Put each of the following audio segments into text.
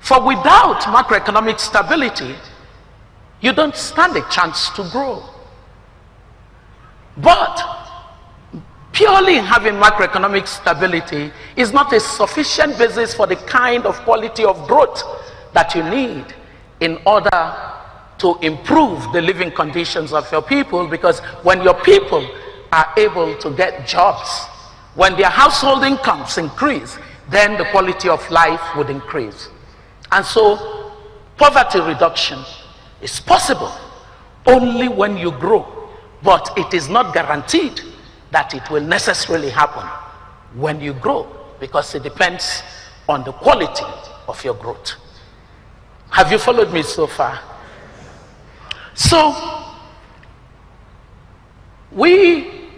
For without macroeconomic stability, you don't stand a chance to grow. But purely having macroeconomic stability is not a sufficient basis for the kind of quality of growth that you need in order to improve the living conditions of your people, because when your people are able to get jobs, when their household incomes increase, then the quality of life would increase. And so poverty reduction is possible only when you grow, but it is not guaranteed that it will necessarily happen when you grow, because it depends on the quality of your growth. Have you followed me so far? So we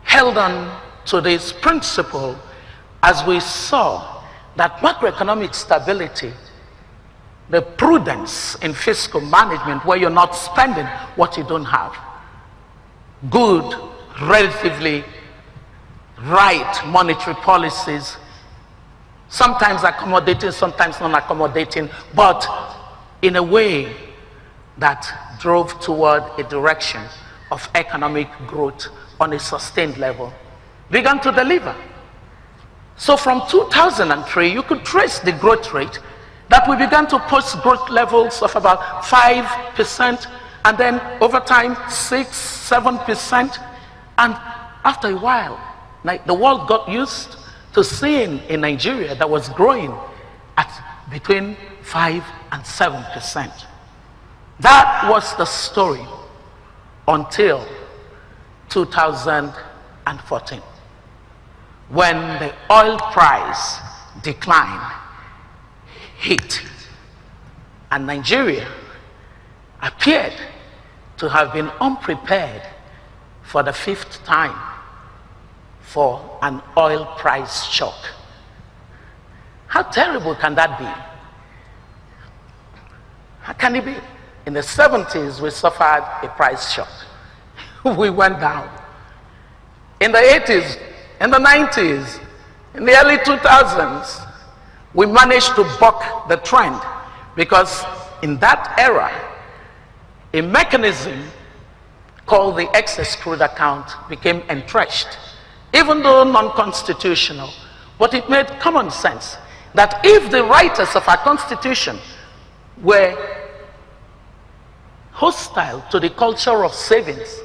held on to this principle as we saw that macroeconomic stability, the prudence in fiscal management, where you're not spending what you don't have, good, relatively right monetary policies, sometimes accommodating, sometimes non-accommodating, but in a way that drove toward a direction of economic growth on a sustained level, began to deliver. So from 2003, you could trace the growth rate that we began to post growth levels of about 5%, and then over time 6-7%, and after a while, like, the world got used to seeing a Nigeria that was growing at between 5 and 7%. That was the story until 2014, when the oil price decline hit, and Nigeria appeared to have been unprepared for the 5th time for an oil price shock. How terrible can that be? How can it be? In the 70s, we suffered a price shock. We went down. In the 80s, in the 90s, in the early 2000s, we managed to buck the trend, because in that era, a mechanism called the excess crude account became entrenched, even though non-constitutional. But it made common sense that if the writers of our Constitution were hostile to the culture of savings,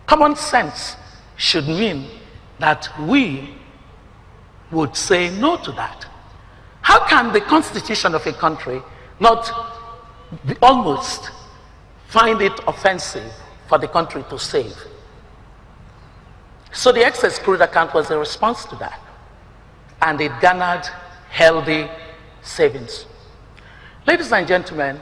common sense should mean that we would say no to that. How can the constitution of a country not almost find it offensive for the country to save? So the excess crude account was a response to that, and it garnered healthy savings. Ladies and gentlemen,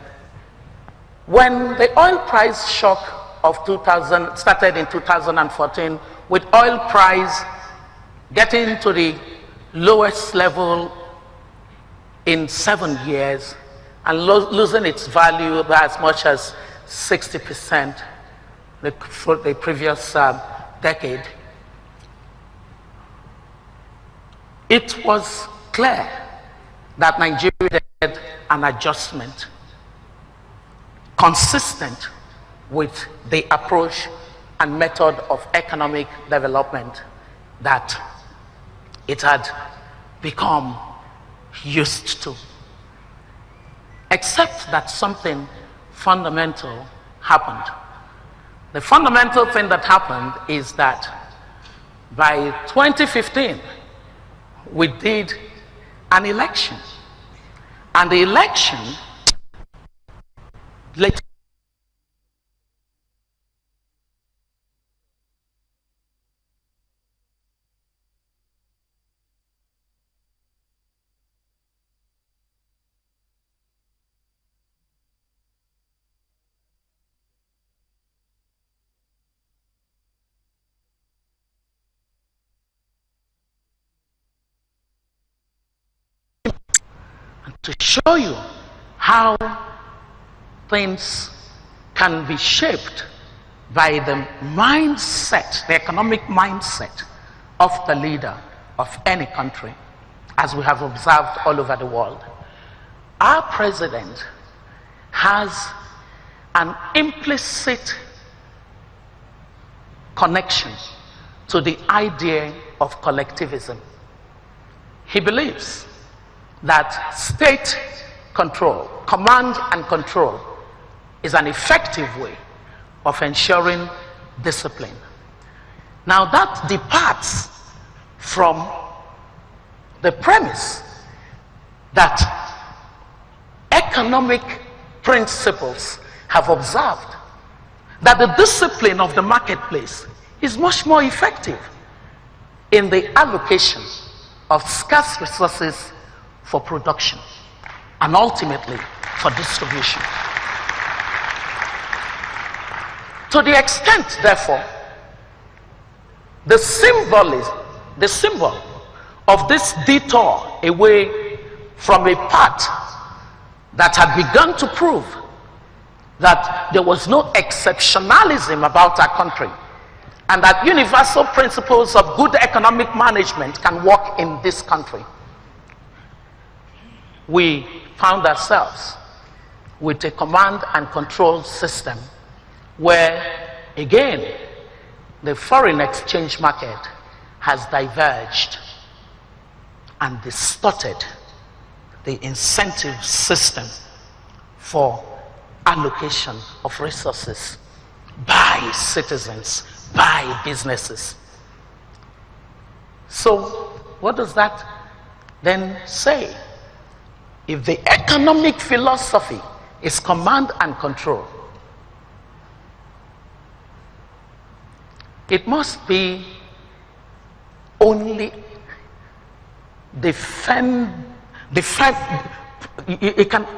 when the oil price shock of 2000 started in 2014, with oil price getting to the lowest level in 7 years and losing its value by as much as 60% for the previous decade, it was clear that Nigeria needed an adjustment consistent with the approach and method of economic development that it had become used to. Except that something fundamental happened. The fundamental thing that happened is that by 2015, we did an election. And the election later to show you how things can be shaped by the mindset, the economic mindset of the leader of any country, as we have observed all over the world. our president has an implicit connection to the idea of collectivism. He believes that state control, command and control, is an effective way of ensuring discipline. Now that departs from the premise that economic principles have observed that the discipline of the marketplace is much more effective in the allocation of scarce resources for production and ultimately for distribution. To the extent, therefore, the symbol of this detour away from a path that had begun to prove that there was no exceptionalism about our country and that universal principles of good economic management can work in this country. We found ourselves with a command and control system where, again, the foreign exchange market has diverged and distorted the incentive system for allocation of resources by citizens, by businesses. So what does that then say? If the economic philosophy is command and control, it must be only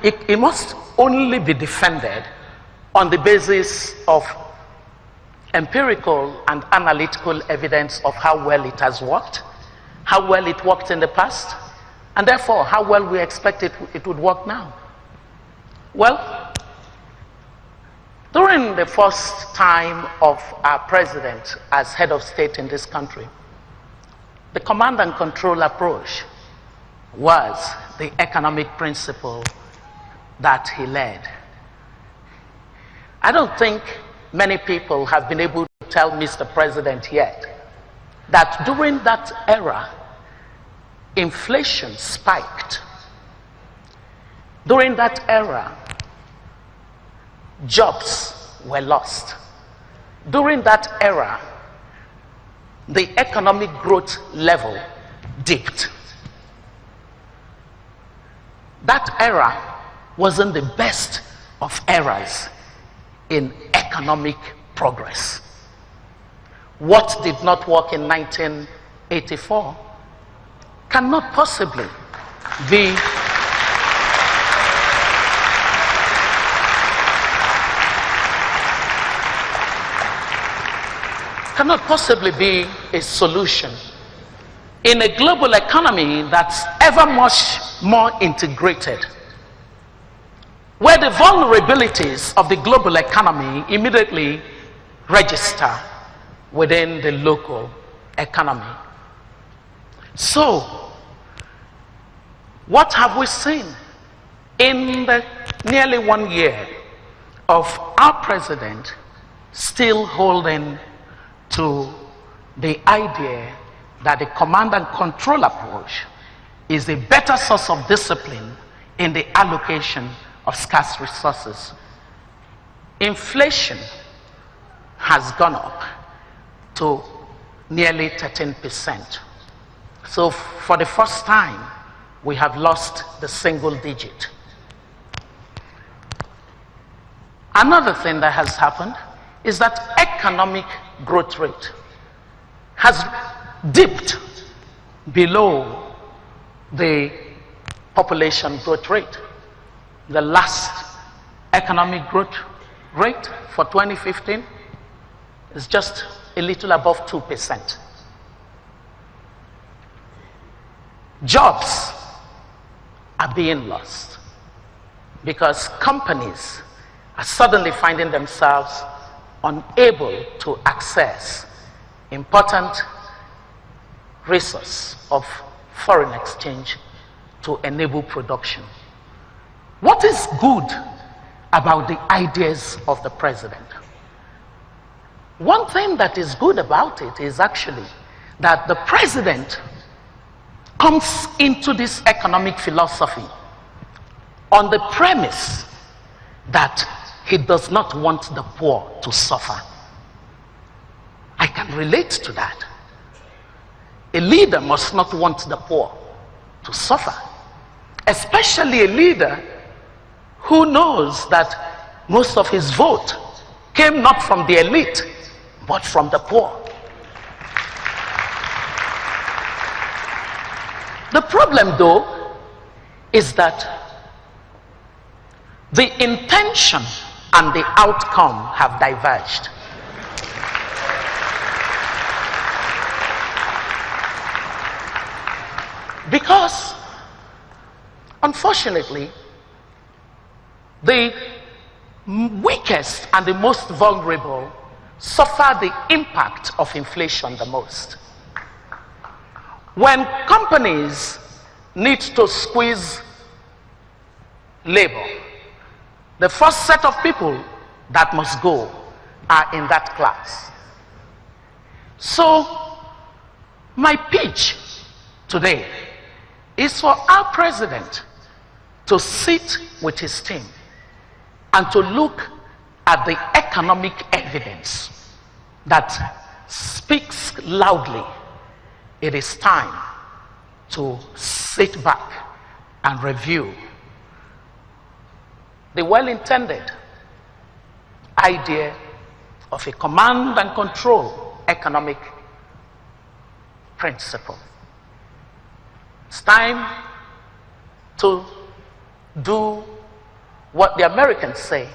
it must only be defended on the basis of empirical and analytical evidence of how well it has worked, how well it worked in the past, and therefore how well we expect it would work now. Well, during the first time of our president as head of state in this country, the command and control approach was the economic principle that he led. I don't think many people have been able to tell Mr. President yet that during that era, inflation spiked. During that era, jobs were lost. During that era, the economic growth level dipped. That era wasn't the best of eras in economic progress. What did not work in 1984 cannot possibly be a solution in a global economy that's ever much more integrated, where the vulnerabilities of the global economy immediately register within the local economy. So, what have we seen in the nearly 1 year of our president still holding to the idea that the command and control approach is a better source of discipline in the allocation of scarce resources? Inflation has gone up to nearly 13%. So for the first time, we have lost the single digit. Another thing that has happened is that economic growth rate has dipped below the population growth rate. The last economic growth rate for 2015 is just a little above 2%. Jobs are being lost because companies are suddenly finding themselves unable to access important resource of foreign exchange to enable production. What is good about the ideas of the president? One thing that is good about it is actually that the president comes into this economic philosophy on the premise that he does not want the poor to suffer. I can relate to that. A leader must not want the poor to suffer, especially a leader who knows that most of his vote came not from the elite, but from the poor. The problem, though, is that the intention and the outcome have diverged. Because, unfortunately, the weakest and the most vulnerable suffer the impact of inflation the most. When companies need to squeeze labor, the first set of people that must go are in that class. So, my pitch today is for our president to sit with his team and to look at the economic evidence that speaks loudly. It is time to sit back and review the well-intended idea of a command and control economic principle. It's time to do what the Americans say,